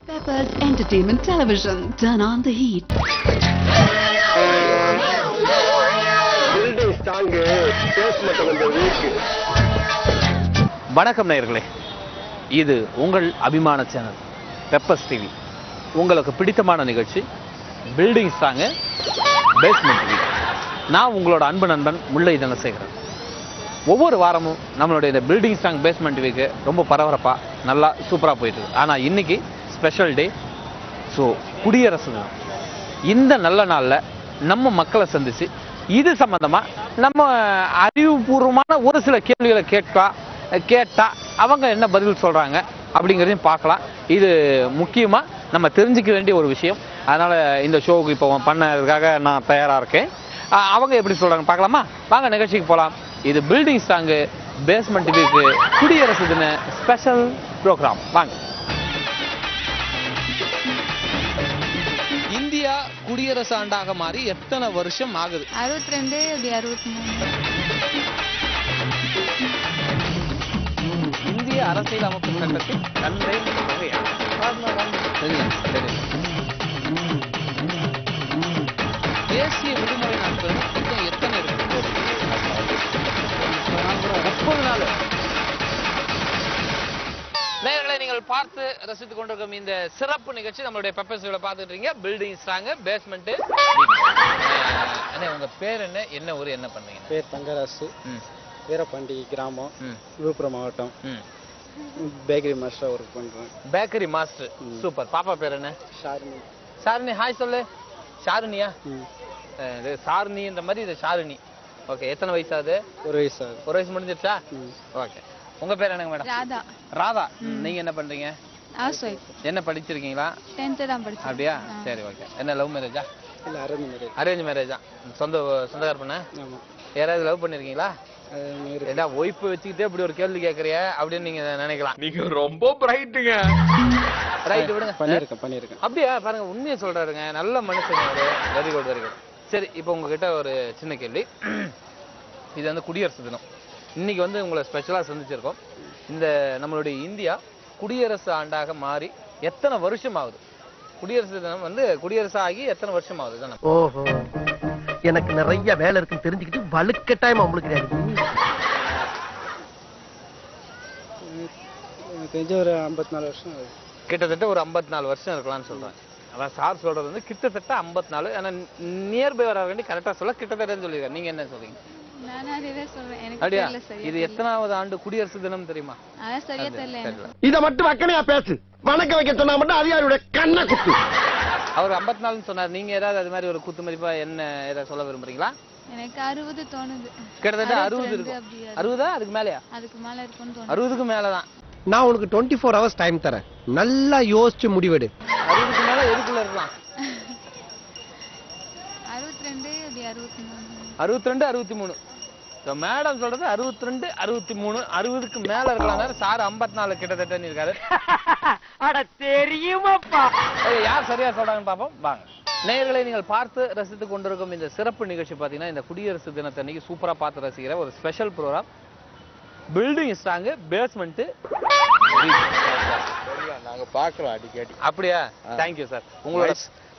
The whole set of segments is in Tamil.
Peppers Entertainment Television. Turn on the heat. Building strong base மட்டும் கொஞ்சம் வீக்கு. வணக்கம் நேயர்களே, இது உங்கள் அபிமான சேனல் பெப்பர்ஸ் டிவி. உங்களுக்கு பிடித்தமான நிகழ்ச்சி பில்டிங் ஸ்ட்ராங்கு பேஸ்மெண்ட் வீக். நான் உங்களோட அன்பு நண்பன் முல்லை தனசேகரன். ஒவ்வொரு வாரமும் நம்மளுடைய இந்த பில்டிங் ஸ்ட்ராங் பேஸ்மெண்ட் வீக்கு ரொம்ப பரபரப்பாக நல்லா சூப்பராக போயிட்டுருக்கு. ஆனால் இன்றைக்கி ஸ்பெஷல் டே. ஸோ குடியரசு தினம். இந்த நல்ல நாளில் நம்ம மக்களை சந்தித்து இது சம்மந்தமாக நம்ம அறிவுபூர்வமான ஒரு சில கேள்விகளை கேட்டால் அவங்க என்ன பதில் சொல்கிறாங்க அப்படிங்கிறதையும் பார்க்கலாம். இது முக்கியமாக நம்ம தெரிஞ்சிக்க வேண்டிய ஒரு விஷயம். அதனால் இந்த ஷோவுக்கு இப்போ பண்ணதுக்காக நான் தயாராக இருக்கேன். அவங்க எப்படி சொல்கிறாங்க பார்க்கலாமா? வாங்க நிகழ்ச்சிக்கு போகலாம். இது பில்டிங் ஸ்ட்ராங்கு பேஸ்மெண்ட் வீக்கு குடியரசு தின ஸ்பெஷல் ப்ரோக்ராம். வாங்க. இந்தியா குடியரசு ஆண்டாக மாறி எத்தனை வருஷம் ஆகுது? 62 63. இந்திய அரசியல் அமைப்பு சட்டத்தின் தந்தை வகையா? தேசிய விடுமுறை நாட்கள் மொத்தம் எத்தனை இருக்கு? 30 நாள். நேயர்களை, நீங்கள் பார்த்து ரசித்துக் கொண்டிருக்கும் இந்த சிறப்பு நிகழ்ச்சி நம்மளுடைய பெப்பர்ஸ் பார்த்துட்டு இருக்கீங்க. Building strong basement. உங்க பேர் என்ன, என்ன ஊர், என்ன பண்றீங்க? பேர் தங்கராசு, வீரபாண்டி கிராமம், விழுப்புரம் மாவட்டம். பேக்கரி மாஸ்டர் ஒர்க் பண்றேன். Bakery master, super. பாப்பா பேர் என்ன? ஷாரினி. ஷாரினி, ஹாய் சொல்லு. ஷாரினியா? இது சாரினின்ற மாதிரி, இது ஷாரினி. ஓகே, எத்தனை வயசு ஆகுது? 1 வயசு ஆகுது. 1 வயசு முடிஞ்சிருச்சா? ஓகே. உங்க பேர் என்னங்க மேடம்? ராதா. ராதா, நீங்க என்ன பண்றீங்க? House wife. என்ன படிச்சிருக்கீங்களா? 10th தான் படிச்சேன். அப்படியா? சரி, ஓகே. என்ன லவ் மேரேஜா? இல்ல, அரேஞ்ச் மேரேஜ். அரேஞ்ச் மேரேஜா? சொந்தக்கார பண்ண? ஆமா. யாராவது லவ் பண்ணிருக்கீங்களா? ஏடா ஒய்ஃப் வச்சுக்கிட்டே இப்படி ஒரு கேள்வி கேட்கறிய அப்படின்னு நீங்க நினைக்கலாம். நீங்க ரொம்ப பிரைட்டுங்க. ரைட், விடுங்க. பண்ணிருக்கேன். அப்படியா? பாருங்க, உண்மையை சொல்றாருங்க. நல்ல மனுஷங்க. Very good, very good. சரி, இப்போ உங்ககிட்ட ஒரு சின்ன கேள்வி. இது வந்து குடியரசு தினம். இன்னைக்கு வந்து உங்களை ஸ்பெஷலாக சந்திச்சிருக்கோம். இந்த நம்மளுடைய இந்தியா குடியரசு ஆண்டாக மாறி எத்தனை வருஷம் ஆகுது? குடியரசு தினம் வந்து குடியரசு ஆகி எத்தனை வருஷம் ஆகுது? ஓஹோ, எனக்கு நிறைய வேலை இருக்குன்னு தெரிஞ்சுக்கிட்டு வலுக்கட்டாயமா உங்களுக்கு தெரிஞ்ச ஒரு 54 வருஷம் ஆகுது. கிட்டத்தட்ட ஒரு 54 வருஷம் இருக்கலாம்னு சொல்றேன். அதான் சார் சொல்றது வந்து கிட்டத்தட்ட 54. ஆனால் நியர்பை வர வேண்டி கரெக்டாக சொல்ல கிட்டத்தட்ட சொல்லியிருக்காரு. நீங்க என்ன சொல்றீங்க? நான் அதுவே சொல்றேன். எனக்கு அப்படியா? தெரியல சரியா. இது எத்தனாவது ஆண்டு குடியரசு தினம் தெரியுமா? அதான் சரியா தெரியல எனக்கு. இத மட்டும் வக்கனையா பேசு. வணக்கம் வைக்க சொன்னா மட்டும் அதிகாரியோட கண்ணை குத்து. அவர் 54 சொன்னார். நீங்க ஏதாவது அது மாதிரி ஒரு குத்து மதிப்பா என்ன ஏதாவது சொல்ல விரும்புறீங்களா? எனக்கு 60 தோணுது. கிட்டத்தட்ட 60 இருக்கும். 60 அதுக்கு மேலயா? அதுக்கு மேல இருக்கும்னு தோணுது. 60க்கு மேலதான். நான் உனக்கு 24 hours டைம் தரேன். நல்லா யோசிச்சு முடிவெடு. 60க்கு மேல எதுக்குள்ள இருக்கலாம்? 62 63. 62 63. மேடம் சொல்றது 62 63. 60க்கு மேல இருக்கலாம். சார் 54 கிட்டத்தட்ட இருக்காரு. அட தெரியுமாப்பா. யார் சரியா சொல்றாங்கன்னு பாப்போம் வாங்க. நேயர்களை, நீங்கள் பார்த்து ரசித்துக் கொண்டிருக்கும் இந்த சிறப்பு நிகழ்ச்சி பார்த்தீங்கன்னா இந்த குடியரசு தினத்தன்னைக்கு சூப்பரா பார்த்து ரசிக்கிற ஒரு special program building strong basement. நாங்க பாக்குறோம் அடிக்கடி. அப்படியா? Thank you sir. உங்களோட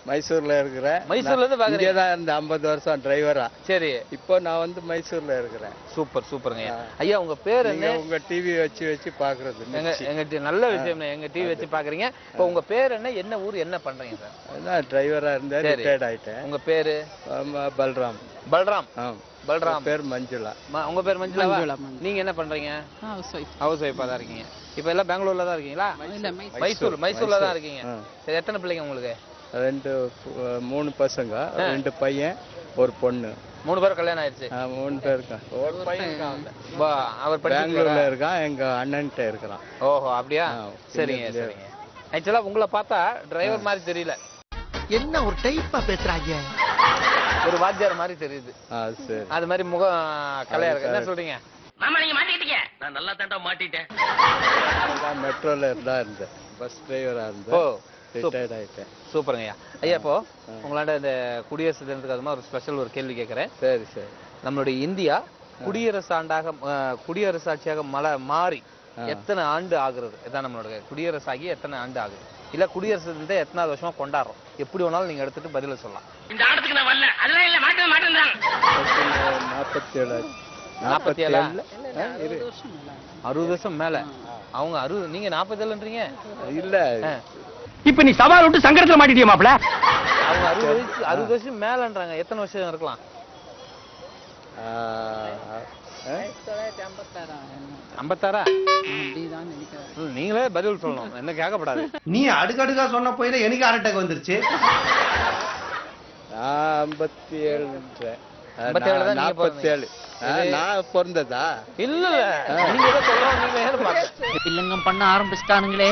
மைசூர்ல இருக்கிறேன். மைசூர்ல இருந்து இங்கே தான் இந்த 50 வருஷம் டிரைவரா. சரி, இப்போ நான் வந்து மைசூர்ல இருக்கிறேன். சூப்பர் சூப்பருங்க. ஐயா, உங்க பேர் என்ன? உங்க டிவி வச்சு பாக்குறது. எங்க நல்ல விஷயம். எங்க டிவி வச்சு பாக்குறீங்க. இப்போ உங்க பேர் என்ன, என்ன ஊர், என்ன பண்றீங்க சார்? அதான் டிரைவரா இருந்தேன், ரிட்டையர்ட் ஆயிட்டேன். உங்க பேரு? பல்ராம். பல்ராம். பல்ராம். பேர் மஞ்சுளா. உங்க பேர் மஞ்சுளா? நீங்க என்ன பண்றீங்க? ஹவுஸ் ஒய்ஃபா தான் இருக்கீங்க. இப்போ எல்லாம் பெங்களூர்ல தான் இருக்கீங்களா? மைசூர்ல தான் இருக்கீங்க. சரி, எத்தனை பிள்ளைங்க உங்களுக்கு? 3 பசங்க, 2 பையன், 1 பொண்ணு. 3 பேர் கல்யாணம் ஆயிடுச்சு? 3 பேர் இருக்கான். ஒரு பையன் அவர் பெங்களூர்ல இருக்கான், எங்க அண்ணன்கிட்ட இருக்கிறான். ஓஹோ, அப்படியா? சரிங்க சரிங்க. ஆக்சுவலா உங்களை பார்த்தா டிரைவர் மாதிரி தெரியல. என்ன ஒரு டைப்பா பேசுறாங்க? ஒரு வாத்தியார் மாதிரி தெரியுது. சரி, அது மாதிரி முகம் கலையா இருக்கு. என்ன சொல்றீங்க? மாமா, நீங்க மாட்டிட்டீங்க. நான் நல்லா தாண்டா மாட்டிட்டேன். மெட்ரோல இருந்தேன், பஸ் டிரைவரா இருந்தேன். ஓ, ரிட்டையர்ட் ஆயிட்டேன். சூப்பருங்க ஐயா. ஐயா, இப்போ உங்களாண்ட இந்த குடியரசு தினத்துக்கு அது மாதிரி ஒரு ஸ்பெஷல் ஒரு கேள்வி கேட்கிறேன். சரி சரி. நம்மளுடைய இந்தியா குடியரசு ஆட்சியாக மாறி எத்தனை ஆண்டு ஆகுறது? இதான் நம்மளோட குடியரசாகி எத்தனை ஆண்டு ஆகுது? இல்ல குடியரசு தினத்தை எத்தனாவது வருஷமா கொண்டாடுறோம்? எப்படி வேணாலும் நீங்க எடுத்துட்டு பதில சொல்லலாம். இந்த ஆட்டத்துக்கு நான் வரல. அதெல்லாம் இல்ல, மாட்டேன் 47. 47 60 வருஷம் மேல. அவங்க 60, நீங்க 47ன்றீங்க. இல்ல இப்ப நீ சவால் விட்டு சங்கடத்துல மாட்டிட்டியா மாப்ள? அவங்க 60 வருஷம் மேலன்றாங்க. எத்தனை வருஷம் இருக்கலாம்? 56? நீங்களே பதில் சொல்லணும், என்ன கேட்கப்படாது. நீ அடுக்கடுக்கா சொன்ன போயில எனக்கு ஹார்ட் அட்டாக் வந்துருச்சு. 57. 57 தான் நீங்க 47. நான் பிறந்ததா? இல்ல நீங்க ஏதோ சொல்லணும். நீங்க ஏன் பாக்க இல்லங்கம் பண்ண ஆரம்பிச்சிட்டானுங்களே.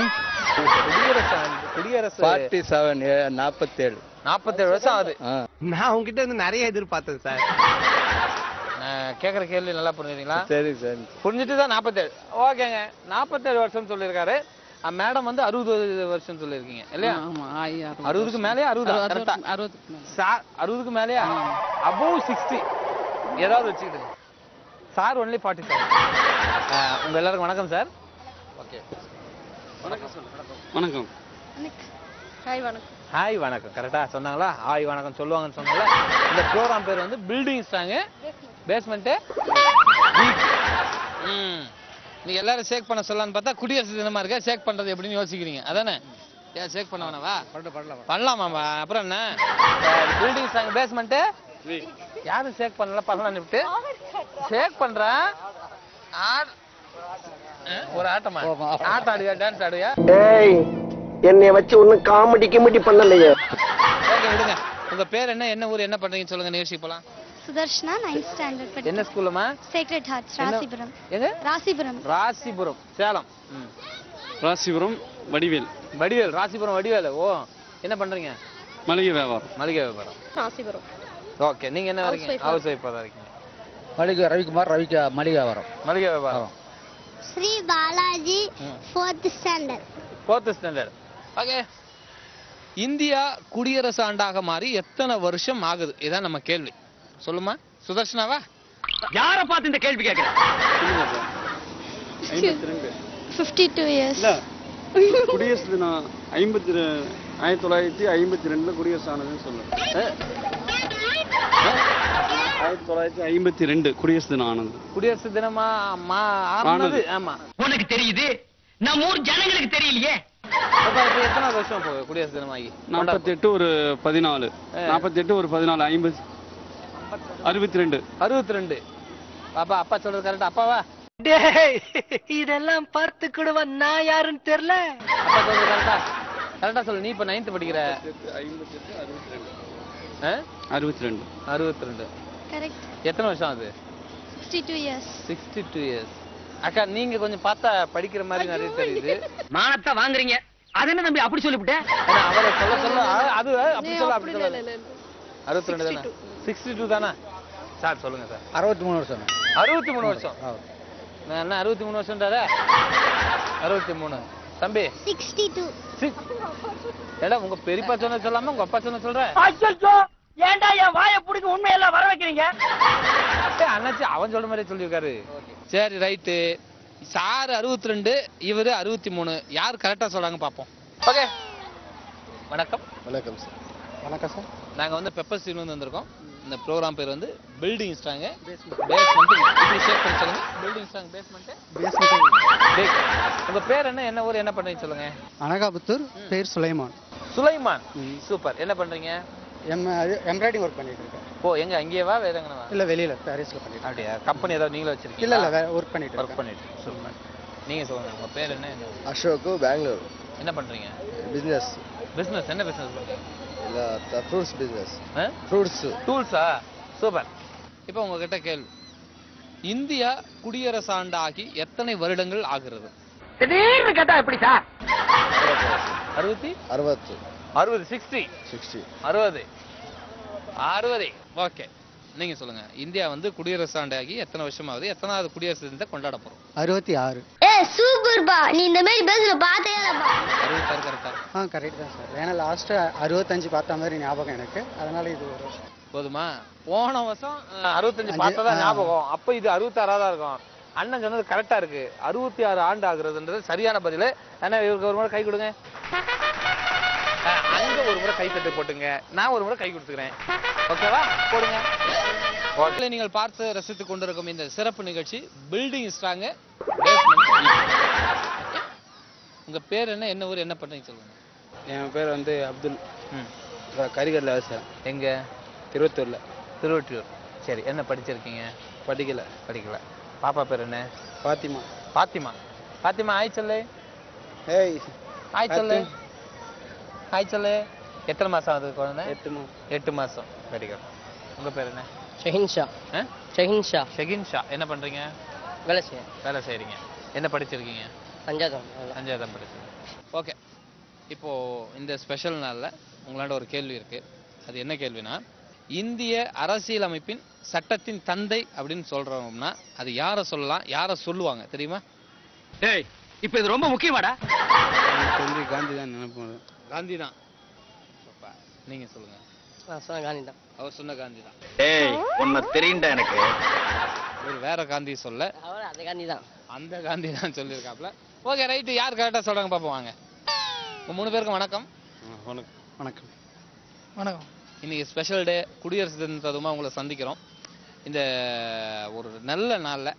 குடியரசு 47. 47. 47 வருஷம் ஆகுது. நான் உங்ககிட்ட இருந்து நிறைய எதிர்பார்த்தேன் சார். நான் கேக்குற கேள்வி நல்லா புரிஞ்சுங்களா? சரி சரி. புரிஞ்சுட்டு தான் 47. ஓகேங்க, 47 வருஷம் சொல்லியிருக்காரு. மேடம் வந்து 60 வருஷம் சொல்லியிருக்கீங்க இல்லையா? 60க்கு மேலேயா? 60க்கு மேலேயா? above 60 ஏதாவது வச்சுக்கிட்டு சார் ஒன்லி 47. உங்க எல்லாருக்கும் வணக்கம் சார். ஓகே, வணக்கம். ஹாய் வணக்கம். கரெக்டா சொன்னாங்களா? ஹாய் வணக்கம் சொல்லுவாங்கன்னு சொன்னாங்களா? இந்த ப்ரோக்ராம் பேர் வந்து பில்டிங் ஸ்ட்ராங் பேஸ்மெண்ட். நீங்க எல்லாரும் ஷேக் பண்ண சொல்லலாம்னு பார்த்தா குடியரசு தினமா இருக்க ஷேக் பண்றது எப்படின்னு யோசிக்கிறீங்க அதானே? ஏன் ஷேக் பண்ண வேணாவா? பண்ணலாமா? அப்புறம் என்ன? பில்டிங் ஸ்ட்ராங் பேஸ்மெண்ட் யாரும் ஷேக் பண்ணல, பண்ணலாம்னு விட்டு ஷேக் பண்றேன். ஒரு ஆட்டமா? ஆட்டம் ஆடுவியா? டான்ஸ் ஆடுவியா? என்னை வச்சு ஒன்னும் காமெடி கிமெடி பண்ணலையே. ஓகே விடுங்க. உங்க பேர் என்ன, என்ன ஊர், என்ன பண்றீங்கன்னு சொல்லுங்க. நிகழ்ச்சி போலாம். சுதர்ஷனா 9th ஸ்டாண்டர்ட் படிக்கிறேன். என்ன ஸ்கூல்மா? Sacred hearts Rasipuram. எங்க? ராசிபுரம் சேலம். ராசிபுரம் வடிவேல். ராசிபுரம் வடிவேல். ஓ, என்ன பண்றீங்க? மளிகை வியாபாரம். ராசிபுரம். ஓகே, நீங்க என்ன வரீங்க? ஹவுஸ் ஒய்ஃபா தான் இருக்கீங்க. ரவிக்குமார். மளிகை வியாபாரம். மளிகை வியாபாரம். Shri Balaji 4th standard. 4th standard. Okay, India குடியரசு ஆண்டாக மாறி எத்தனை வருஷம் ஆகுது? இதான் நம்ம கேள்வி. சொல்லுமா சுதர்ஷனாவா? யார பார்த்து இந்த கேள்வி கேக்குற? 52 இயர்ஸ். குடியரசு தினம் 1952 குடியரசு ஆனதுன்னு சொல்லுங்க. 1952 குடியரசு தினம் ஆனது. குடியரசு தினமா ஆனது? ஆமா. உனக்கு தெரியுது, நம்ம ஊர் ஜனங்களுக்கு தெரியலையே. எத்தனை வருஷம் போகுது குடியரசு தினமாகி? 48 ஒரு 14. 48 ஒரு 14 50 62. 62. பாப்பா, அப்பா சொல்றது கரெக்டா? அப்பாவா? இதெல்லாம் பார்த்து கூட நான் யாருன்னு தெரியல. அப்பா சொல்றது கரெக்டா? கரெக்டா சொல்லு. நீ இப்ப 9th படிக்கிற. 62. 62. கரெக்ட். எத்தனை வருஷம் ஆகுது? 62 இயர்ஸ். 62 இயர்ஸ். அக்கா, நீங்க கொஞ்சம் பார்த்தா படிக்கிற மாதிரி நிறைய தெரியுது. மானத்தை வாங்குறீங்க. அது என்ன தம்பி அப்படி சொல்லிவிட்டேன்? அவரை சொல்ல அது அப்படி சொல்ல 62 தானே? 62 தானே சார்? சொல்லுங்க சார். 63 வருஷம். 63 வருஷம். நான் என்ன 63 வருஷம்ன்றாரே? 63. தம்பி 62. ஏடா, உங்க பெரியப்பா சொன்ன சொல்லாம உங்க அப்பா சொன்ன சொல்ற? ஏன்டா என் வாயை புடிக்க உண்மையெல்லாம் வர வைக்கிறீங்க? அண்ணாச்சி அவன் சொல்ற மாதிரி சொல்லியிருக்காரு. சரி, ரைட்டு. சார் 62, இவரு 63. யார் கரெக்டா சொல்றாங்க பாப்போம். ஓகே, வணக்கம். வணக்கம் சார். வணக்கம் சார். நாங்க வந்து பெப்பர் ஸ்டீல் வந்திருக்கோம். இந்த ப்ரோக்ராம் பேர் வந்து பில்டிங் ஸ்ட்ராங் பேஸ்மெண்ட். இப்படி ஷேக் பண்ணி சொல்லுங்க. Building strong basement. உங்க பேர் என்ன, என்ன ஊர், என்ன பண்றீங்க சொல்லுங்க. அனகாபுத்தூர். பேர் சுலைமான். சுலைமான். சூப்பர். என்ன பண்றீங்க? எம்ப்ராய்டிங் ஒர்க் பண்ணிட்டு இருக்கேன். ஓ, எங்க அங்கேயேவா வேற எங்கனவா? இல்ல, வெளியில பாரிஸ்ல பண்ணிட்டு. அப்படியா? கம்பெனி ஏதாவது நீங்களே வச்சிருக்கீங்க? இல்ல ஒர்க் பண்ணிட்டு. சூப்பர். நீங்க சொல்லுங்க, உங்க பேர் என்ன? அசோக், பெங்களூர். என்ன பண்றீங்க? பிசினஸ். என்ன பிசினஸ்? இல்ல, ஃப்ரூட்ஸ் பிசினஸ். ஃப்ரூட்ஸ் டூல்ஸா? சூப்பர். இப்போ உங்ககிட்ட கேள்வி. இந்தியா குடியரசு ஆண்டாகி எத்தனை வருடங்கள் ஆகிறது? திடீர்னு கேட்டா எப்படி சார்? 60. 60. 60. ஓகே, நீங்க சொல்லுங்க. இந்தியா வந்து குடியரசு ஆண்டாகி எத்தனை வருஷம் ஆகுது? எத்தனாவது குடியரசு தினத்தை கொண்டாட போறோம்? 66. சூப்பர் பா, நீ இந்த மாதிரி பேசுற பார்த்தே இல்லப்பா. 66 கரெக்டா? கரெக்ட் தான் சார். ஏன்னா லாஸ்ட் 65 பார்த்த மாதிரி ஞாபகம் எனக்கு. அதனால இது ஒரு போதுமா? போன வருஷம் 65 பார்த்ததா ஞாபகம். அப்ப இது 66 தான் இருக்கும். அண்ணன் சொன்னது கரெக்டா இருக்கு. 66 ஆண்டு ஆகுறதுன்றது சரியான பதில். ஆனா இவருக்கு ஒரு முறை கை கொடுங்க. ஒரு முறை கை தட்டு போட்டுங்க, நான் ஒரு முறை கை கொடுத்துக்கிறேன். ஓகேவா? போடுங்க. ஓகே, நீங்கள் பார்த்து ரசித்துக் கொண்டிருக்கும் இந்த சிறப்பு நிகழ்ச்சி பில்டிங் ஸ்ட்ராங் பேஸ்மெண்ட். உங்க பேர் என்ன, என்ன ஊர், என்ன பண்றீங்க சொல்லுங்க. என் பேர் வந்து அப்துல். கரிகரில் விவசாயம். எங்க? திருவத்தூர்ல. திருவொற்றியூர். சரி, என்ன படிச்சிருக்கீங்க? படிக்கல. படிக்கல. பாப்பா பேர் என்ன? பாத்திமா. பாத்திமா. பாத்திமா ஆய் சொல்லு. ஏய் ஆய் சொல்லு. ஆய் சொல்லு. எத்தனை மாசம் ஆகுது குழந்தை? 8 மாதம். 8 மாசம். Very good. உங்க பேர் என்ன? ஷஹின்ஷா. ஆ? ஷஹின்ஷா. ஷகின்ஷா. என்ன பண்றீங்க? வேலை செய்ய. வேலை செய்றீங்க. என்ன படிச்சிருக்கீங்க? 5ஆம். 5ஆம் படிச்சிருக்கீங்க. ஓகே, இப்போ இந்த ஸ்பெஷல் நாள்ல உங்களாண்ட ஒரு கேள்வி இருக்கு. அது என்ன கேள்வினா, இந்திய அரசியலமைப்பின் சட்டத்தின் தந்தை அப்படின்னு சொல்றோம்னா அது யாரை சொல்லலாம், யாரை சொல்லுவாங்க தெரியுமா? டேய், இப்போ இது ரொம்ப முக்கியமாடா. தம்பி காந்தி தான் நினைப்போம். காந்தி தான். நீங்க சொல்லுங்க. நான் சொன்ன காந்தி தான். அவர் சொன்ன காந்தி தான். ஏய் உன்னை தெரியும்டா எனக்கு. ஒரு வேற காந்தி சொல்ல, அவர் அந்த காந்தி தான். அந்த காந்தி தான் சொல்லியிருக்காப்ல. ஓகே ரைட்டு, யார் கரெக்டாக சொல்றாங்க பார்ப்போம் வாங்க. உங்க 3 பேருக்கும் வணக்கம். வணக்கம். வணக்கம். இன்னைக்கு ஸ்பெஷல் டே, குடியரசு தினத்ததுமா உங்களை சந்திக்கிறோம். இந்த ஒரு நல்ல நாளில்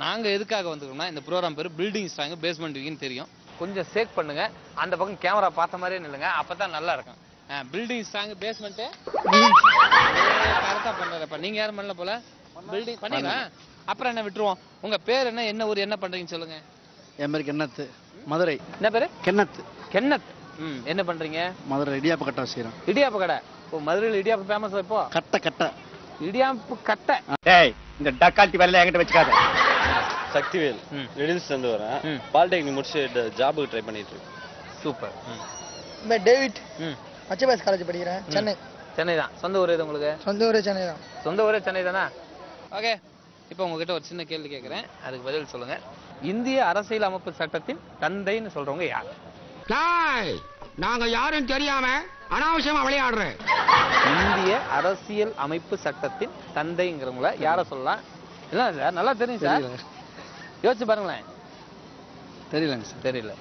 நாங்கள் எதுக்காக வந்துக்கிறோம்னா, இந்த ப்ரோக்ராம் பேர் பில்டிங் ஸ்ட்ராங் பேஸ்மெண்ட் வீக்னு தெரியும். கொஞ்சம் சேக் பண்ணுங்க, அந்த பக்கம் கேமரா பார்த்த மாதிரியே நில்லுங்க, அப்போ தான் நல்லா இருக்கும். பில்டிங் ஸ்ட்ராங் பேஸ்மெண்ட்டு கரெக்டாக பண்ணுறப்ப நீங்கள் யாரும் பண்ணல போல. பில்டிங் பண்ணீங்களா? அப்புறம் என்ன விட்டுருவோம். உங்கள் பேர் என்ன, என்ன ஊர், என்ன பண்ணுறீங்கன்னு சொல்லுங்கள். என் பேர் கென்னத்து, மதுரை. என்ன பேர்? கென்னத்து. கென்னத். என்ன பண்ணுறீங்க? மதுரை இடியாப்ப கட்டை செய்கிறோம். இடியாப்பு கடை. இப்போ மதுரையில் இடியாப்பு ஃபேமஸ். இப்போ கட்டை கட்டை இடியாப்பு கட்டை. டேய் இந்த டக்கால்ட்டி வேலையில என்கிட்ட வச்சுக்காத. சக்திவேல் ரெடில்ஸ் இருந்து வரேன். பாலிடெக்னிக் முடிச்சு ஜாபுக்கு ட்ரை பண்ணிட்டு இருக்கேன். சூப்பர். டேவிட். மச்சபாஸ் காலேஜ் படிக்கிறேன். சென்னை. சென்னை தான். சொந்த ஊர் எது உங்களுக்கு? சொந்த ஊரே சென்னை தான். சொந்த ஊரே சென்னை தானா? ஓகே, இப்போ உங்ககிட்ட ஒரு சின்ன கேள்வி கேட்குறேன், அதுக்கு பதில் சொல்லுங்க. இந்திய அரசியல் அமைப்பு சட்டத்தின் தந்தைன்னு சொல்றவங்க யார்? நாங்க யாரும் தெரியாம அனாவசியமா விளையாடுறேன். இந்திய அரசியல் அமைப்பு சட்டத்தின் தந்தைங்கிறவங்கள யாரை சொல்லலாம்? இல்லை சார், நல்லா தெரியும் சார், யோசிச்சு பாருங்களேன். தெரியலங்க சார். தெரியல.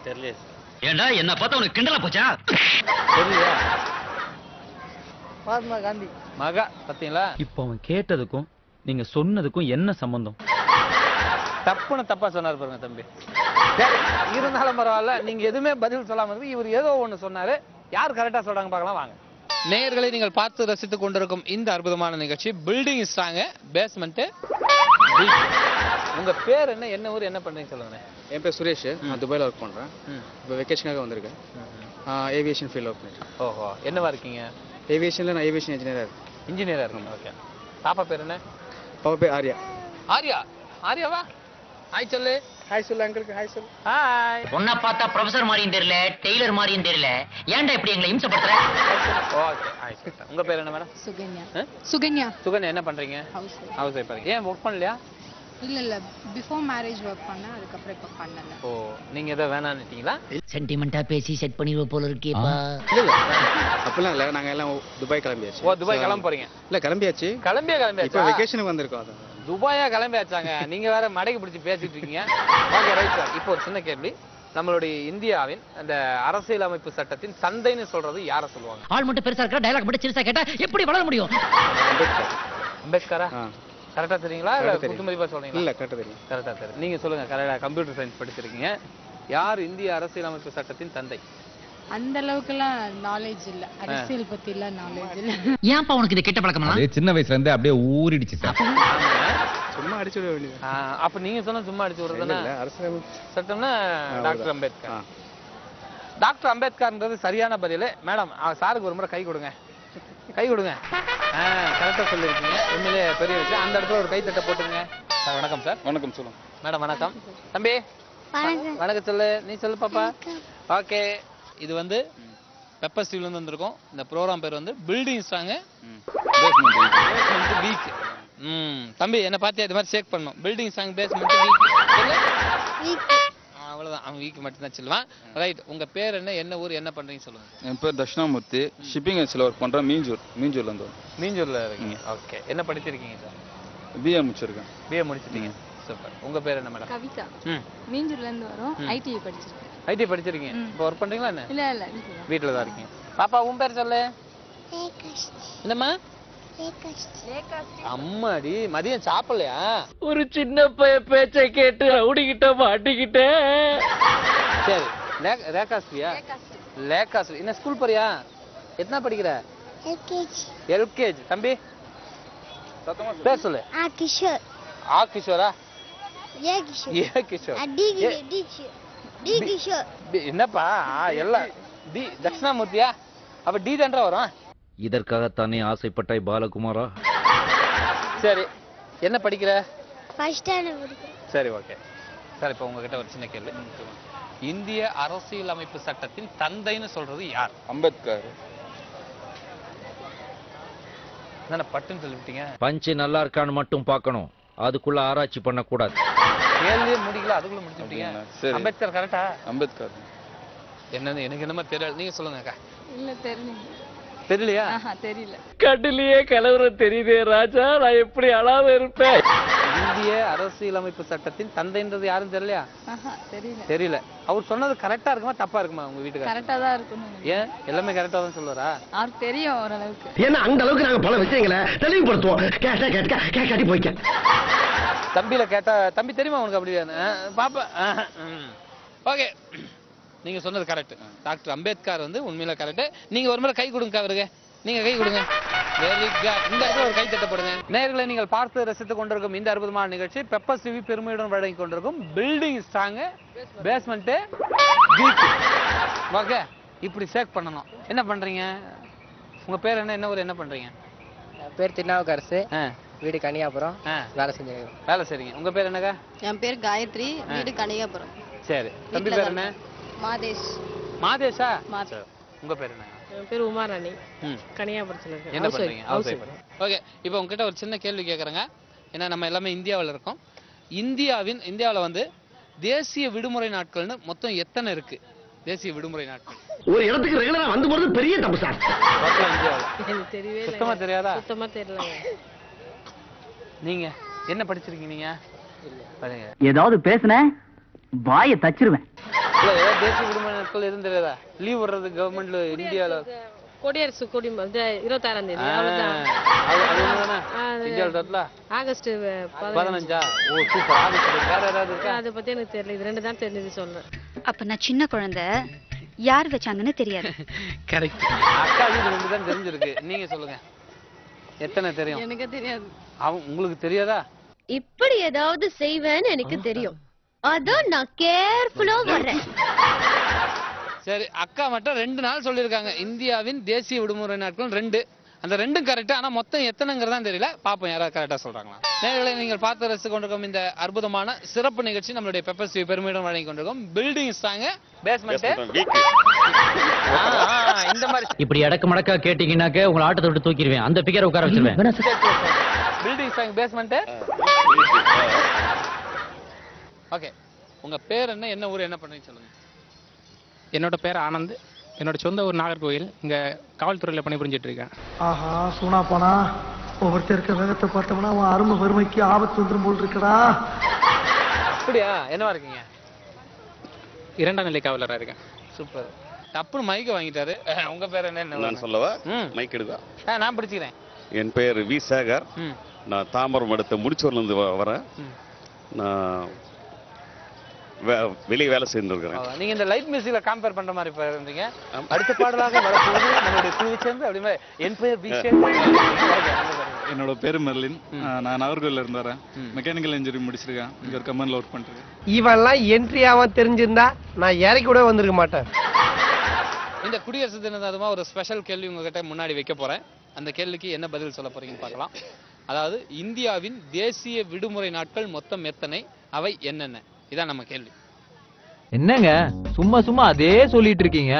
தெரியலையே சார். ஏண்டா என்ன பார்த்தா உனக்கு கிண்டலா போச்சா? தெரியல. மகாத்மா காந்தி. மகா பார்த்தீங்களா? இப்போ அவன் கேட்டதுக்கும் நீங்க சொன்னதுக்கும் என்ன சம்பந்தம்? தப்புன்னு தப்பா சொன்னார் பாருங்க தம்பி. சரி, இருந்தாலும் பரவாயில்ல, நீங்க எதுவுமே பதில் சொல்லாம இருக்கு. இவர் ஏதோ ஒண்ணு சொன்னாரு. யார் கரெக்டா சொல்றாங்க பார்க்கலாம் வாங்க. நேயர்களை நீங்கள் பார்த்து ரசித்துக் கொண்டிருக்கும் இந்த அற்புதமான நிகழ்ச்சி பில்டிங் ஸ்ட்ராங் பேஸ்மெண்ட். உங்க பேர் என்ன, என்ன ஊர், என்ன பண்றீங்க சொல்லுங்க. என் பேர் சுரேஷ். நான் துபாயில் ஒர்க் பண்ணுறேன். இப்போ வெக்கேஷனுக்காக வந்திருக்கேன். ஏவியேஷன் ஃபீல்ட் ஒர்க் பண்ணிட்டு. ஓஹோ, என்னவா இருக்கீங்க? ஏவியேஷனில் நான் ஏவியேஷன் இன்ஜினியராக இருக்கேன். இன்ஜினியரா இருக்கீங்க. ஓகே. பாப்பா பேர் என்ன? பாப்பா பேர் ஆர்யா. ஆர்யா. ஆர்யாவா? ஹாய் சொல்லு. ஹாய் சொல்லு அங்கிளுக்கு. ஹாய் சொல்லு. ஹாய். உன்னை பார்த்தா ப்ரொஃபசர் மாதிரியும் தெரியல, டெய்லர் மாதிரியும் தெரியல. ஏன்டா இப்படி எங்களை இம்சப்படுத்துற? ஓகே. ஹாய். உங்க பேர் என்ன மேடம்? சுகன்யா. ஆ? சுகன்யா. சுகன்யா என்ன பண்றீங்க? House wife. ஹவுஸ் ஒய்ஃப் இருக்கீங்க. ஏன் ஒர்க் பண்ணலையா? இல்ல பிஃபோர் மேரேஜ் ஒர்க் பண்ணேன், அதுக்கப்புறம் இப்ப பண்ணல. ஓ, நீங்க ஏதோ வேணான்னுட்டீங்களா? சென்டிமெண்டா பேசி செட் பண்ணிடுவ போல இருக்கேப்பா. இல்லை அப்படிலாம் இல்லை, நாங்கள் எல்லாம் துபாய் கிளம்பியாச்சு. ஓ, துபாய் கிளம்ப போறீங்க? இல்லை கிளம்பியாச்சு. இப்போ கிளம்பியாச்சு. வெக்கேஷனுக்கு வந்திருக்கோம். அதான் துபாயா கிளம்பியாச்சாங்க. நீங்க வேற மடைக்கு பிடிச்சி பேசிட்டு இருக்கீங்க. Okay right sir. இப்போ ஒரு சின்ன கேள்வி. நம்மளுடைய இந்தியாவின் அந்த அரசியல் அமைப்பு சட்டத்தின் தந்தைன்னு சொல்றது யாரை சொல்லுவாங்க? ஆள் மட்டும் பெருசா இருக்கிற டயலாக் மட்டும் சிறுசா கேட்டா எப்படி வளர முடியும்? அம்பேத்கரா? கரெக்டா தெரியுங்களா? இல்ல குத்துமதிப்பா சொல்றீங்களா? இல்லை கரெக்டாக தெரியும். கரெக்டா தெரியும். நீங்க சொல்லுங்க. கரெக்டா கம்ப்யூட்டர் சயின்ஸ் படிச்சிருக்கீங்க. யார் இந்திய அரசியல் அமைப்பு சட்டத்தின் தந்தை? அந்த அளவுக்குலாம் நாலேஜ் இல்ல, அரசியல் பத்தி எல்லாம் நாலேஜ் இல்ல. ஏன்ப்பா உனக்கு இது கெட்ட பழக்கமா? சின்ன வயசுல இருந்தே அப்படியே ஊறிடுச்சு சார். சும்மா அடிச்சு விட வேண்டியது. அப்ப நீங்க சொன்ன சும்மா அடிச்சு விடுறதுன்னா அரசியலமைப்பு சட்டம்னா டாக்டர் அம்பேத்கர். டாக்டர் அம்பேத்கர்ன்றது சரியான பதில். மேடம் சாருக்கு ஒரு முறை கை கொடுங்க. கை கொடுங்க. கரெக்டாக சொல்லியிருக்கீங்க. உண்மையிலே பெரிய விஷயம். அந்த இடத்துல ஒரு கைத்தட்டை போட்டுருங்க. சார் வணக்கம் சார். வணக்கம் சொல்லுங்க. மேடம் வணக்கம். தம்பி வணக்கம் சொல்லு. நீ சொல்லு பாப்பா. ஓகே, இது வந்து பெப்பர் ஸ்டீவ்லேருந்து வந்திருக்கோம். இந்த ப்ரோக்ராம் பேர் வந்து பில்டிங் ஸ்ட்ராங் பேஸ்மெண்ட் வீக். தம்பி என்ன பார்த்தியா இது மாதிரி சேக் பண்ணணும். Building strong basement weak. அவ்வளோதான், அவன் வீக் மட்டும்தான் சொல்லுவான். ரைட், உங்க பேர் என்ன, என்ன ஊர், என்ன பண்றீங்க சொல்லுங்க. என் பேர் தட்சிணாமூர்த்தி. ஷிப்பிங் ஏஜென்சியில் ஒர்க் பண்ணுறேன். மீஞ்சூர்லேருந்து வரும். மீஞ்சூர்ல இருக்கீங்க. ஓகே, என்ன படிச்சிருக்கீங்க சார்? பிஏ முடிச்சிருக்கேன். பிஏ முடிச்சிட்டீங்க. சூப்பர். உங்க பேர் என்ன மேடம்? கவிதா. மீஞ்சூர்ல இருந்து வரோம். ஐடிஐ படிச்சிருக்கேன். ஐடி படிச்சிருக்கீங்க. இப்போ ஒர்க் பண்றீங்களா என்ன? இல்ல இல்ல வீட்ல தான் இருக்கீங்க. பாப்பா உன் பேர் சொல்லு. என்னம்மா? அம்மாடி மதியம் சாப்பிடலையா? ஒரு சின்ன பேச்சை கேட்டு ரவுடிக்கிட்ட மாட்டிக்கிட்டேன். சரி ரேகாஸ்ரியா? லேகாஸ்ரி. என்ன ஸ்கூல் போறியா? என்ன படிக்கிற? எல்கேஜி. தம்பி பேர் சொல்லு. கிஷோர். கிஷோரா? ஏ கிஷோர். டி கிஷோர். என்னப்பா எல்லாம் டி தட்சிணாமூர்த்தியா? அப்ப டி தான்டா வரும். இதற்காகத்தானே ஆசைப்பட்டாய் பாலகுமாரா? சரி என்ன படிக்கிற? ஃபர்ஸ்ட் ஸ்டாண்டர்ட் படிக்கிறேன். சரி ஓகே. சார் இப்போ உங்ககிட்ட ஒரு சின்ன கேள்வி. இந்திய அரசியலமைப்பு சட்டத்தின் தந்தைன்னு சொல்றது யார்? அம்பேத்கர். என்ன பட்டுன்னு சொல்லிவிட்டீங்க? பஞ்சு நல்லா இருக்கான்னு மட்டும் பார்க்கணும், அதுக்குள்ள ஆராய்ச்சி பண்ண கூடாது. கேள்வியே முடிக்கல அதுக்குள்ள முடிச்சுட்டீங்க. அம்பேத்கர் கரெக்டா? அம்பேத்கர். என்னன்னு எனக்கு என்னமா தெரியல, நீங்க சொல்லுங்க அக்கா. இல்ல தெரியல. தெரியலையா? தெரியல. கட்டிலேயே கலவரம் தெரியுதே ராஜா, நான் எப்படி அழாம இருப்பேன். இந்திய அரசியலமைப்பு சட்டத்தின் தந்தைன்றது யாரும் தெரியலையா? தெரியல. தெரியல. அவர் சொன்னது கரெக்டா இருக்குமா தப்பா இருக்குமா உங்க வீட்டுக்கு? கரெக்டா தான் இருக்கும். ஏன் எல்லாமே கரெக்டா தான் சொல்லுவாரா? அவருக்கு தெரியும் ஓரளவுக்கு. ஏன்னா அந்த அளவுக்கு நாங்க பல விஷயங்களை தெளிவுபடுத்துவோம். கேட்டி போய்க்க. தம்பியில கேட்டா தம்பி தெரியுமா உனக்கு? அப்படி பாப்பா. ஓகே நீங்க சொன்னது கரெக்ட். டாக்டர் அம்பேத்கர் வந்து உண்மையில கரெக்ட். நீங்க ஒரு முறை கை கொடுங்க அவருக்கு. நீங்க கை கொடுங்க. Very good. இந்த இடத்துல ஒரு கை தட்டப்படுங்க. நேயர்களை நீங்கள் பார்த்து ரசித்துக் கொண்டிருக்கும் இந்த அற்புதமான நிகழ்ச்சி பெப்பர் டிவி பெருமையுடன் வழங்கி கொண்டிருக்கும் building strong basement weak. Okay இப்படி சேக் பண்ணணும். என்ன பண்றீங்க? உங்க பேர் என்ன? என்ன ஊர்? என்ன பண்றீங்க? பேர் திருநாவுக்கரசு. வீடு கனியாபுரம். வேலை செஞ்சிருக்கேன். வேலை செய்றீங்க. உங்க பேர் என்னங்க? என் பேர் காயத்ரி. வீடு கனியாபுரம். சரி. தம்பி பேர் என்ன? மாதேஷ். மாதேஷா? உங்க பேர் என்ன? என் பேர் உமாராணி. கனியாபுரத்துல இருக்கேன். என்ன பண்றீங்க? ஓகே இப்போ உங்ககிட்ட ஒரு சின்ன கேள்வி கேட்கறேங்க. ஏன்னா நம்ம எல்லாமே இந்தியாவில் இருக்கோம். இந்தியாவில் வந்து தேசிய விடுமுறை நாட்கள்னு மொத்தம் எத்தனை இருக்கு? தேசிய விடுமுறை நாட்கள் ஒரு இடத்துக்கு ரெகுலரா வந்து போறது பெரிய தப்பு சார். எனக்கு தெரியவே இல்லை. சுத்தமா தெரியாதா? சுத்தமா தெரியல. நீங்க என்ன படிச்சிருக்கீங்க? நீங்க ஏதாவது பேசுன வாயை தச்சிருவேன். இல்ல ஏதாவது தேசிய விடுமுறை நாட்கள் எதுவும் தெரியாதா? லீவ் விடுறது கவர்மெண்ட்ல இந்தியால கொடியரசு கொடி 26ஆம் தேதி. ஆகஸ்ட் 15. ஓ சூப்பர். ஆகஸ்ட் வேற ஏதாவது இருக்கா? அதை பத்தி எனக்கு தெரியல. இது ரெண்டு தான் தெரிஞ்சது சொல்றேன். அப்ப நான் சின்ன குழந்தை, யார் வச்சாங்கன்னு தெரியாது. கரெக்ட். அக்கா இது ரெண்டு தான் தெரிஞ்சிருக்கு. நீங்க சொல்லுங்க எத்தனை தெரியும்? எனக்கு தெரியாது. உங்களுக்கு தெரியாதா? இப்படி ஏதாவது செய்வேன்னு எனக்கு தெரியும். அதான் நான் கேர்ஃபுல்லா வர்றேன். சரி அக்கா மட்டும் 2 நாள் சொல்லியிருக்காங்க. இந்தியாவின் தேசிய விடுமுறை நாட்கள் 2. அந்த 2ம் கரெக்ட். ஆனா மொத்தம் எத்தனைங்கிறதா தெரியல. பாப்போம் யாராவது கரெக்டா சொல்றாங்களா. நேயர்களை நீங்கள் பார்த்து ரசித்துக் கொண்டிருக்கும் இந்த அற்புதமான சிறப்பு நிகழ்ச்சி நம்மளுடைய பெப்பர் டிவி பெருமையுடன் வழங்கி கொண்டிருக்கும் பில்டிங் ஸ்ட்ராங் பேஸ்மெண்ட் வீக். இந்த மாதிரி இப்படி அடக்க மடக்கா கேட்டீங்கன்னாக்க உங்களை ஆட்டத்தை விட்டு தூக்கிடுவேன். அந்த பிகரை உட்கார வச்சிருவேன். Building strong basement. ஓகே உங்க பேர் என்ன? என்ன ஊர்? என்ன பண்றீங்க சொல்லுங்க. என்னோட பேர் ஆனந்த். என்னோட சொந்த ஊர் நாகர்கோவில். இங்க காவல்துறையில பணிபுரிஞ்சிட்டு இருக்கேன். ஆஹா சூனா போனா ஒவ்வொருத்தர் இருக்க வேகத்தை பார்த்தோம்னா அவன் அருமை வறுமைக்கு ஆபத்து வந்துடும் போல் இருக்கடா. அப்படியா? என்னவா இருக்கீங்க? 2ஆம் நிலை காவலரா இருக்கேன். சூப்பர். டப்புன்னு மைக்க வாங்கிட்டாரு. உங்க பேர் என்ன? நான் சொல்லவா? மைக் எடுக்கா? நான் பிடிச்சிக்கிறேன். என் பேர் வி சேகர். நான் தாம்பரம் அடுத்த முடிச்சூர்ல இருந்து வரேன். நான் வெளியே வேலை செய்திருக்கிறேன். நீங்க இந்த லைட் மியூசிக்ல கம்பேர் பண்ற மாதிரி இருந்தீங்க. அடுத்த பாடலாக வரப்போகுது நம்மளுடைய குழு சேர்ந்து அப்படியே என் பேர் வி சேகர். என்னோட பேரு மெர்லின். நான் நாகர்கோவில்ல இருந்து வரேன். மெக்கானிக்கல் இன்ஜினியரிங் முடிச்சிருக்கேன். இங்க ஒரு கம்பெனில ஒர்க் பண்றேன். இவெல்லாம் என்ட்ரி ஆகாம தெரிஞ்சிருந்தா நான் இறக்கி கூட வந்திருக்க மாட்டேன். இந்த குடியரசு தினம் அதுமா ஒரு ஸ்பெஷல் கேள்வி உங்ககிட்ட முன்னாடி வைக்க போறேன். அந்த கேள்விக்கு என்ன பதில் சொல்ல போறீங்கன்னு பார்க்கலாம். அதாவது இந்தியாவின் தேசிய விடுமுறை நாட்கள் மொத்தம் எத்தனை? அவை என்னென்ன? இதான் நம்ம கேள்வி. என்னங்க சும்மா சும்மா அதே சொல்லிட்டு இருக்கீங்க?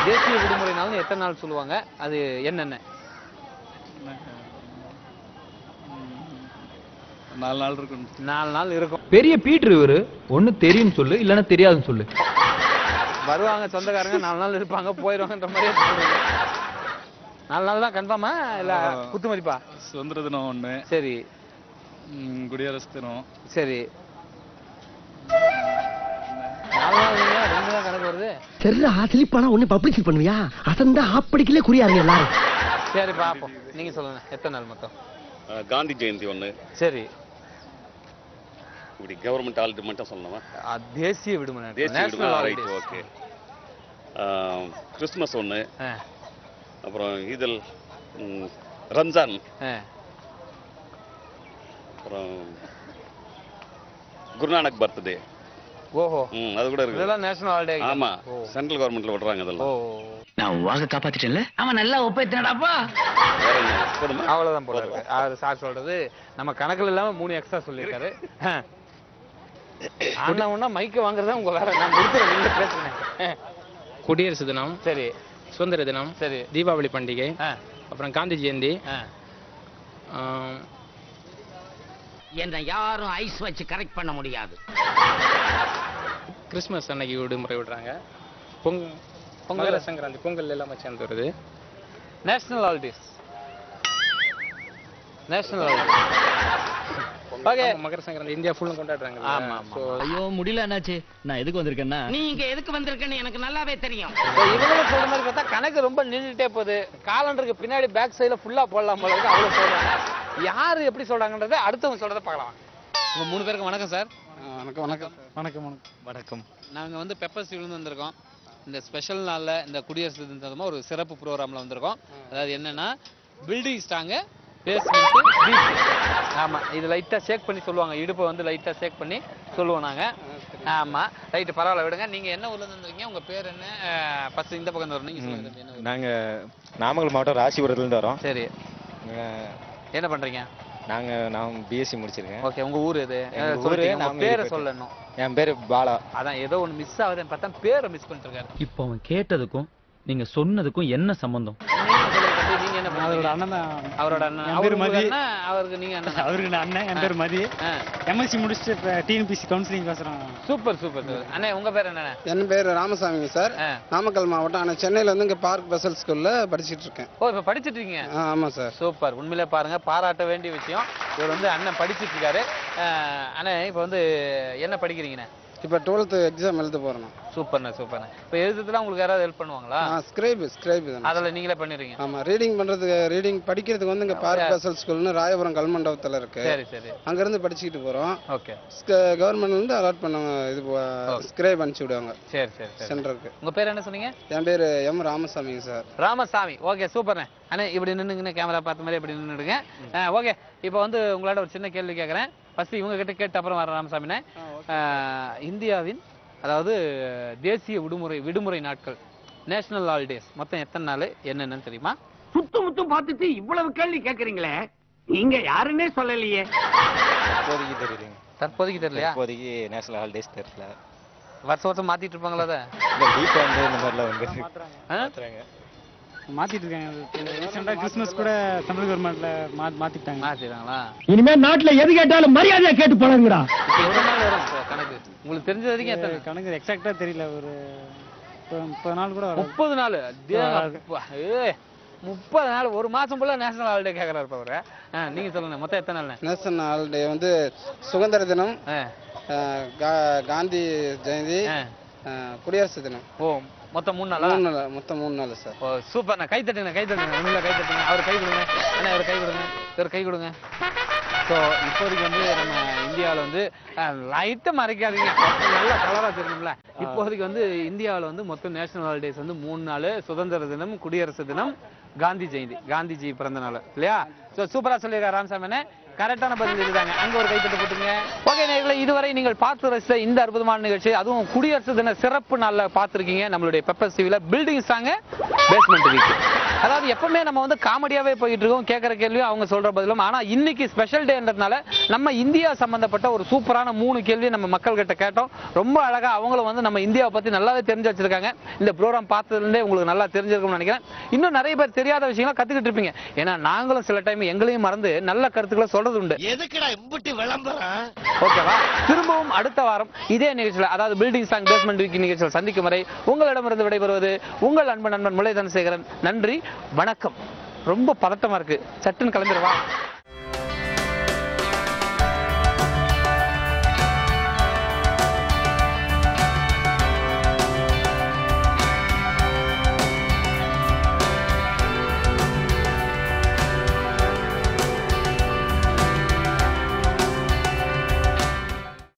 தேசிய விடுமுறை நாள்னு எத்தனை நாள் சொல்லுவாங்க? அது என்னென்ன? 4 நாள் இருக்கும். 4 நாள் இருக்கும். பெரிய பீட்ரு இவரு. ஒண்ணு தெரியும் சொல்லு, இல்லன்னா தெரியாதுன்னு சொல்லு. வருவாங்க சொந்தக்காரங்க 4 நாள் இருப்பாங்க போயிடுவாங்கன்ற மாதிரி. 4 நாள் தான் கன்ஃபார்மா இல்ல குத்து மதிப்பா? சுதந்திர தினம் 1. சரி. குடியரசு தினம். சரி. 4 நாள் 2 தான் கணக்கு வருது. வருது? சரிடா சிலிப்பானா ஒண்ணு பப்ளிசிட்டி பண்ணுவியா? அசந்தா ஆப்படிக்கலே குறியாருங்க எல்லாரும். சரி பாப்போம். நீங்க சொல்லுங்க எத்தனை நாள் மொத்தம்? காந்தி ஜெயந்தி ஒண்ணு. சரி. இப்படி கவர்மெண்ட் ஹாலிடே மட்டும் சொல்லணுமா? தேசிய விடுமுறை. தேசிய விடுமுறை ரைட் ஓகே. கிறிஸ்மஸ் ஒண்ணு. அப்புறம் ஈதல் ரம்ஜான். அப்புறம் குருநானக் பர்த்டே. ஓஹோ. அது கூட இருக்கு. இதெல்லாம் நேஷனல் ஹாலிடே. ஆமா. சென்ட்ரல் கவர்மெண்ட்ல விடுறாங்க அதெல்லாம். நான் வாக காப்பாத்திட்டேன்ல. அவன் நல்லா ஒப்பேத்தினடாப்பா. அவ்வளவுதான் போல இருக்கு. அவர் சார் சொல்றது நம்ம கணக்குல இல்லாம 3 எக்ஸ்ட்ரா சொல்லியிருக்காரு. ஆனா மைக்க வாங்குறதா உங்க வேற. நான் முடிக்கிறேன், நீங்க பேசுங்க. குடியரசு தினம், சரி. சுதந்திர தினம், சரி. தீபாவளி பண்டிகை, அப்புறம் காந்தி ஜெயந்தி. என்ன யாரும் ஐஸ் வச்சு கரெக்ட் பண்ண முடியாது. கிறிஸ்மஸ் அன்னைக்கு விடுமுறை விடுறாங்க. பொங்கல் சங்கராந்தி பொங்கல் எல்லாமே சேர்ந்து வருது. National holidays. National holidays. Okay. மகர சங்கராந்தி இந்தியா ஃபுல்லும் கொண்டாடுறாங்க. ஆமா ஆமா. ஐயோ முடியல அண்ணாச்சி. நான் எதுக்கு வந்திருக்கேன்னா நீ இங்க எதுக்கு வந்திருக்கன்னு எனக்கு நல்லாவே தெரியும். இவங்க சொல்ற மாதிரி பார்த்தா கணக்கு ரொம்ப நின்றுட்டே போகுது. காலண்டருக்கு பின்னாடி பேக் சைடுல ஃபுல்லா போடலாம் போல இருக்கு. அவ்வளவு சொல்றாங்க. யாரு எப்படி சொல்றாங்கன்றதை அடுத்தவங்க சொல்றதை பார்க்கலாம். உங்க 3 பேருக்கு வணக்கம் சார். வணக்கம் வணக்கம் வணக்கம் வணக்கம். நாங்க வந்து பெப்பர் ஸ்டீவ்ல வந்திருக்கோம். இந்த ஸ்பெஷல் நாள்ல இந்த குடியரசு தினமா ஒரு சிறப்பு ப்ரோக்ராம்ல வந்திருக்கோம். அதாவது என்னன்னா பில்டிங் ஸ்ட்ராங் பேஸ்மெண்ட் பீச். ஆமா, இது லைட்டா ஷேக் பண்ணி சொல்லுவாங்க. இடுப்பை வந்து லைட்டா ஷேக் பண்ணி சொல்லுவோம் நாங்க. ஆமா ரைட், பரவாயில்ல விடுங்க. நீங்க என்ன ஊர்ல இருந்து வந்திருக்கீங்க? உங்க பேர் என்ன? ஃபர்ஸ்ட் இந்த பக்கம் வரணும். நீங்க சொல்லுங்க. நாங்க நாமக்கல் மாவட்டம் ராசிபுரத்துல இருந்து வரோம். சரி. என்ன பண்றீங்க? நான் பிஎஸ்சி முடிச்சிருக்கேன். ஓகே. உங்க ஊர் எது? உங்க பேரை சொல்லணும். என் பேரு பாலா. அதான் ஏதோ ஒன்னு மிஸ் ஆகுதுன்னு பார்த்தா பேரை மிஸ் பண்ணிட்டு இருக்காரு. இப்போ அவன் கேட்டதுக்கும் நீங்க சொன்னதுக்கும் என்ன சம்பந்தம்? நீங்க என்ன? அவரோட அண்ணன் தான். அவரோட அண்ணன். என் பேர் மதி. அவருக்கு நீங்க அண்ணன்? அவருக்கு நான் அண்ணன். என் பேர் மதி. எம்எஸ்சி முடிச்சுட்டு இப்போ டிஎன்பிசி கவுன்சிலிங் பேசுறோம். Super super. அண்ணே உங்க பேர் என்ன? என் பேர் ராமசாமிங்க சார். நாமக்கல் மாவட்டம். ஆனால் சென்னையில வந்து இங்கே பார்க் பெசல் ஸ்கூல்ல படிச்சுட்டு இருக்கேன். ஓ, இப்போ படிச்சுட்டு இருக்கீங்க? ஆமாம் சார். சூப்பர். உண்மையிலே பாருங்க, பாராட்ட வேண்டிய விஷயம். இவர் வந்து அண்ணன் படிச்சுட்டு இருக்காரு. அண்ணே இப்போ வந்து என்ன படிக்கிறீங்கண்ணே? இப்போ 12th எக்ஸாம் எழுத போறேன். சூப்பர்ண்ணே சூப்பர்ண்ணே. இப்போ எழுதுறதுலாம் உங்களுக்கு யாராவது ஹெல்ப் பண்ணுவாங்களா? ஸ்கிரைப் அதில் நீங்களே பண்ணிடுறீங்க? ஆமா, ரீடிங் பண்றதுக்கு ரீடிங் படிக்கிறதுக்கு வந்து இங்க பார்க் பெசல் ஸ்கூல்னு ராயபுரம் கல்மண்டபத்தில் இருக்கு. சரி சரி. அங்க இருந்து படிச்சுக்கிட்டு போறோம். ஓகே. கவர்மெண்ட்ல இருந்து அலாட் பண்ணுவாங்க. இது ஸ்கிரைப் அனுப்பிச்சு விடுவாங்க. சரி சரி. சென்டருக்கு. உங்க பேர் என்ன சொன்னீங்க? என் பேர் எம் ராமசாமிங்க சார். ராமசாமி. ஓகே சூப்பர்ண்ணே. அண்ணே இப்படி நின்னுங்கண்ணே, கேமரா பார்த்த மாதிரி இப்படி நின்றுடுங்க. ஓகே. இப்போ வந்து உங்களோட ஒரு சின்ன கேள்வி கேட்குறேன். ஃபர்ஸ்ட் இவங்க கிட்ட கேட்டு அப்புறம் வர ராமசாமிண்ணே. இந்தியாவின் அதாவது தேசிய விடுமுறை நாட்கள், நேஷனல் ஹாலிடேஸ் மொத்தம் எத்தனை நாள், என்னென்னு தெரியுமா? சுத்தும் பார்த்துட்டு இவ்வளவு கேள்வி கேட்கறீங்களே, நீங்க யாருன்னே சொல்லலையே. இப்போதைக்கு தெரியலங்க. தற்போதைக்கு தெரியலையா? இப்போதைக்கு நேஷனல் ஹாலிடேஸ் தெரியல. வருஷம் மாத்திட்டு இருப்பாங்களா? அதை வீக்கெண்டு இந்த மாதிரிலாம் வந்து மாத்துறாங்க. மாத்திட்டு இருக்காங்க. கிறிஸ்மஸ் கூட தமிழ் கவர்மெண்ட்ல மாத்திட்டாங்க. மாத்திட்டாங்களா? இனிமே நாட்டுல எது கேட்டாலும் மரியாதையா கேட்டு போலாங்கடா. எத்தனை நாள் வரும் கணக்கு உங்களுக்கு தெரிஞ்ச வரைக்கும்? எத்தனை கணக்கு எக்ஸாக்ட்டா தெரியல. ஒரு 30 நாள் கூட வரும். 30 நாள். 30 நாள், ஒரு மாசம் போல நேஷனல் ஹாலிடே கேக்குறாரு அவரு. நீங்க சொல்லுங்க மொத்தம் எத்தனை நாள்? நேஷனல் ஹாலிடே வந்து சுதந்திர தினம், காந்தி ஜெயந்தி, குடியரசு தினம். ஓ, மொத்தம் 3 நாளா? மொத்தம் 3 நாள் சார். ஓ சூப்பர். நான் கை தட்டுங்க. உண்மையில கை தட்டுங்க. அவர் கை கொடுங்க. அண்ணா அவர் கை கொடுங்க. இவர் கை கொடுங்க. ஸோ இப்போதைக்கு வந்து நம்ம இந்தியாவில் வந்து லைட்டை மறைக்காதீங்க, நல்லா கலராக தெரியணும்ல. இப்போதைக்கு வந்து இந்தியாவில் வந்து மொத்தம் நேஷனல் ஹாலிடேஸ் வந்து 3 நாள். சுதந்திர தினம், குடியரசு தினம், காந்தி ஜெயந்தி, காந்திஜி பிறந்த நாள் இல்லையா? ஸோ சூப்பராக சொல்லியிருக்காரு ராமசாமி. கரெக்டான பதில் இதுதாங்க. அங்க ஒரு கைத்தட்டு போட்டுங்க. ஓகே நேயர்களே, இதுவரை நீங்கள் பார்த்து ரசித்த இந்த அற்புதமான நிகழ்ச்சி, அதுவும் குடியரசு தின சிறப்பு நாள்ல பார்த்துருக்கீங்க நம்மளுடைய பெப்பர் டிவில. Building song basement weak. அதாவது எப்பவுமே நம்ம வந்து காமெடியாவே போயிட்டு இருக்கோம், கேட்கற கேள்வியும் அவங்க சொல்ற பதிலும். ஆனா இன்னைக்கு ஸ்பெஷல் டேன்றதுனால நம்ம இந்தியா சம்பந்தப்பட்ட ஒரு சூப்பரான 3 கேள்வி நம்ம மக்கள் கிட்ட கேட்டோம். ரொம்ப அழகா அவங்களும் வந்து நம்ம இந்தியாவை பத்தி நல்லாவே தெரிஞ்சு வச்சிருக்காங்க. இந்த ப்ரோக்ராம் பார்த்ததுலேருந்தே உங்களுக்கு நல்லா தெரிஞ்சிருக்கும்னு நினைக்கிறேன். இன்னும் நிறைய பேர் தெரியாத விஷயங்களை கத்துக்கிட்டு இருப்பீங்க. ஏன்னா நாங்களும் சில டைம் எங்களையும் மறந்து நல்ல கருத்துக்களை சொல்றது உண்டு. எதுக்குடா இம்புட்டி விளம்பரம்? ஓகேவா? திரும்பவும் அடுத்த வாரம் இதே நிகழ்ச்சியில், அதாவது பில்டிங் சாங் பேஸ்மெண்ட் வீக் நிகழ்ச்சியில் சந்திக்கும் வரை உங்களிடமிருந்து விடைபெறுவது உங்கள் அன்பு நண்பன் முல்லை தனசேகரன். நன்றி, வணக்கம். ரொம்ப பதட்டமா இருக்கு, சட்டுன்னு கிளம்பிடுவா.